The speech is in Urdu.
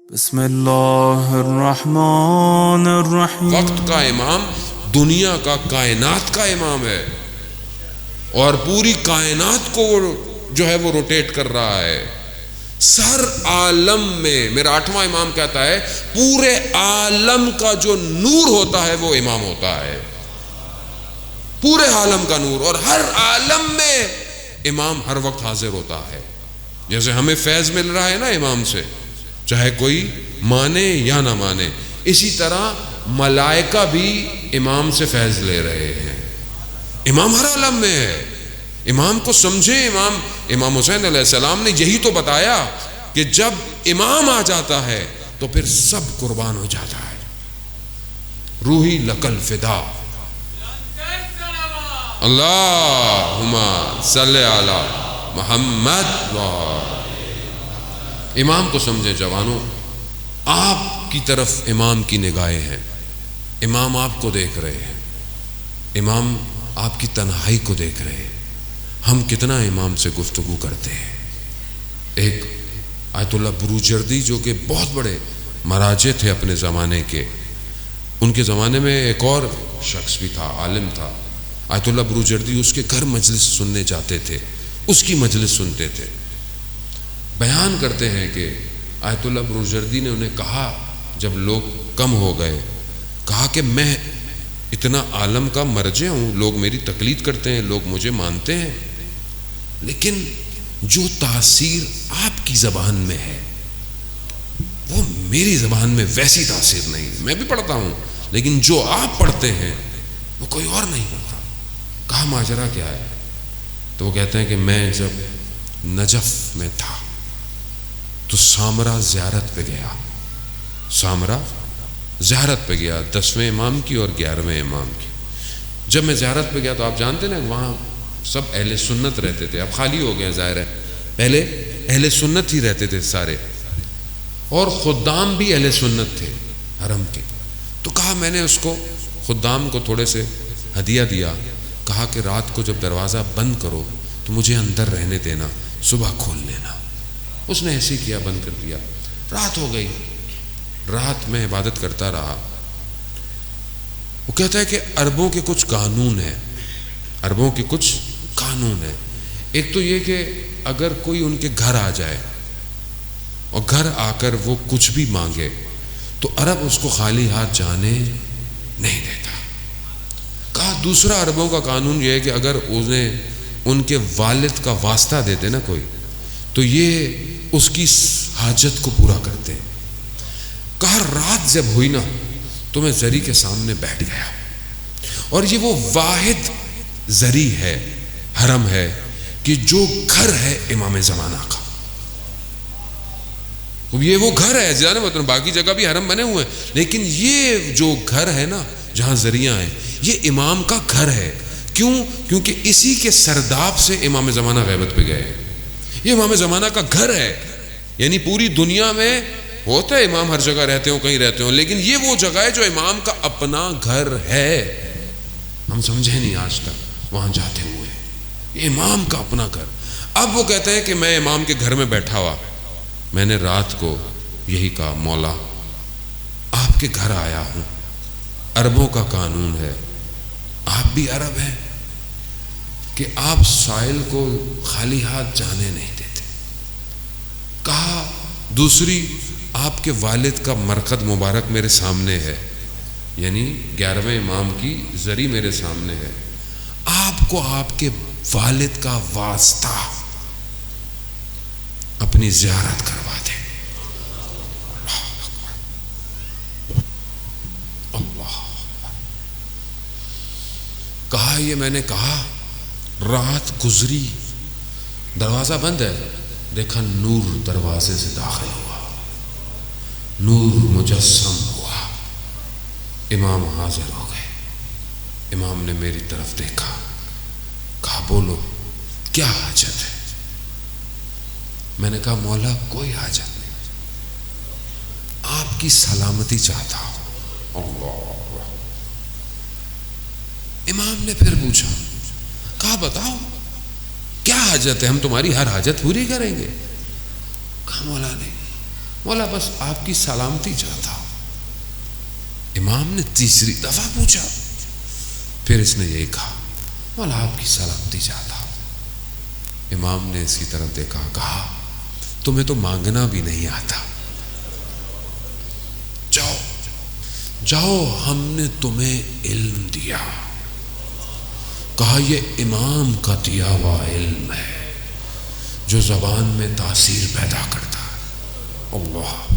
بسم اللہ الرحمن الرحیم۔ وقت کا امام دنیا کا کائنات کا امام ہے، اور پوری کائنات کو جو ہے وہ روٹیٹ کر رہا ہے۔ سر عالم میں، میرا 8واں امام کہتا ہے، پورے عالم کا جو نور ہوتا ہے وہ امام ہوتا ہے، پورے عالم کا نور، اور ہر عالم میں امام ہر وقت حاضر ہوتا ہے۔ جیسے ہمیں فیض مل رہا ہے نا امام سے، چاہے کوئی مانے یا نہ مانے، اسی طرح ملائکہ بھی امام سے فیض لے رہے ہیں۔ امام ہر عالم میں ہے، امام کو سمجھیں۔ امام حسین علیہ السلام نے یہی تو بتایا کہ جب امام آ جاتا ہے تو پھر سب قربان ہو جاتا ہے۔ روحی لکل فدا، اللہم صلی علی محمد۔ امام کو سمجھے جوانوں، آپ کی طرف امام کی نگاہیں ہیں، امام آپ کو دیکھ رہے ہیں، امام آپ کی تنہائی کو دیکھ رہے ہیں۔ ہم کتنا امام سے گفتگو کرتے ہیں۔ ایک آیت اللہ بروجردی جو کہ بہت بڑے مراجع تھے اپنے زمانے کے، ان کے زمانے میں ایک اور شخص بھی تھا، عالم تھا، آیت اللہ بروجردی، اس کے گھر مجلس سننے جاتے تھے، اس کی مجلس سنتے تھے۔ بیان کرتے ہیں کہ آیت اللہ بروجردی نے انہیں کہا، جب لوگ کم ہو گئے، کہا کہ میں اتنا عالم کا مرجع ہوں، لوگ میری تقلید کرتے ہیں، لوگ مجھے مانتے ہیں، لیکن جو تاثیر آپ کی زبان میں ہے وہ میری زبان میں ویسی تاثیر نہیں۔ میں بھی پڑھتا ہوں، لیکن جو آپ پڑھتے ہیں وہ کوئی اور نہیں پڑھتا۔ کہا ماجرا کیا ہے؟ تو وہ کہتے ہیں کہ میں جب نجف میں تھا تو سامرا زیارت پہ گیا، سامرا زیارت پہ گیا، 10ویں امام کی اور 11ویں امام کی۔ جب میں زیارت پہ گیا تو آپ جانتے نا وہاں سب اہل سنت رہتے تھے، اب خالی ہو گئے ظاہر ہے، پہلے اہل سنت ہی رہتے تھے سارے، اور خدام بھی اہل سنت تھے حرم کے۔ تو کہا میں نے اس کو، خدام کو تھوڑے سے ہدیہ دیا، کہا کہ رات کو جب دروازہ بند کرو تو مجھے اندر رہنے دینا، صبح کھول لینا۔ اس نے ایسے کیا، بند کر دیا۔ رات ہو گئی، رات میں عبادت کرتا رہا۔ وہ کہتا ہے کہ عربوں کے کچھ قانون ہیں، عربوں کے کچھ قانون ہیں۔ ایک تو یہ کہ اگر کوئی ان کے گھر آ جائے اور گھر آ کر وہ کچھ بھی مانگے تو عرب اس کو خالی ہاتھ جانے نہیں دیتا۔ کہا دوسرا عربوں کا قانون یہ ہے کہ اگر انہیں ان کے والد کا واسطہ دے دے نا کوئی، تو یہ اس کی حاجت کو پورا کرتے ہیں۔ کہا رات جب ہوئی نا تو میں زری کے سامنے بیٹھ گیا، اور یہ وہ واحد زری ہے، حرم ہے، کہ جو گھر ہے امام زمانہ کا۔ یہ وہ گھر ہے، جانے مطلب باقی جگہ بھی حرم بنے ہوئے ہیں، لیکن یہ جو گھر ہے نا جہاں زریاں ہیں، یہ امام کا گھر ہے۔ کیوں؟ کیونکہ اسی کے سرداب سے امام زمانہ غیبت پہ گئے۔ یہ امام زمانہ کا گھر ہے، یعنی پوری دنیا میں ہوتا ہے امام ہر جگہ رہتے ہوں، کہیں رہتے ہوں، لیکن یہ وہ جگہ ہے جو امام کا اپنا گھر ہے۔ ہم سمجھے نہیں آج تک وہاں جاتے ہوئے، یہ امام کا اپنا گھر۔ اب وہ کہتے ہیں کہ میں امام کے گھر میں بیٹھا ہوا، میں نے رات کو یہی کہا، مولا آپ کے گھر آیا ہوں، عربوں کا قانون ہے، آپ بھی عرب ہیں، کہ آپ سائل کو خالی ہاتھ جانے نہیں دیتے۔ کہا دوسری، آپ کے والد کا مرقد مبارک میرے سامنے ہے، یعنی 11ویں امام کی زری میرے سامنے ہے، آپ کو آپ کے والد کا واسطہ اپنی زیارت کروا دیں۔ اللہ، کہا یہ میں نے کہا، رات گزری، دروازہ بند ہے، دیکھا نور دروازے سے داخل ہوا، نور مجسم ہوا، امام حاضر ہو گئے۔ امام نے میری طرف دیکھا، کہا بولو کیا حاجت ہے؟ میں نے کہا مولا کوئی حاجت نہیں، آپ کی سلامتی چاہتا ہوں۔ اللہ، امام نے پھر پوچھا، کہا بتاؤ کیا حاجت ہے، ہم تمہاری ہر حاجت پوری کریں گے۔ کہا مولا نہیں، مولا بس آپ کی سلامتی چاہتا ہوں۔ امام نے تیسری دفعہ پوچھا، پھر اس نے یہی کہا، مولا آپ کی سلامتی چاہتا ہوں۔ امام نے اس کی طرف دیکھا، کہا تمہیں تو مانگنا بھی نہیں آتا، جاؤ جاؤ، ہم نے تمہیں علم دیا۔ کہا یہ امام کا دیا ہوا علم ہے جو زبان میں تاثیر پیدا کرتا ہے۔ اللہ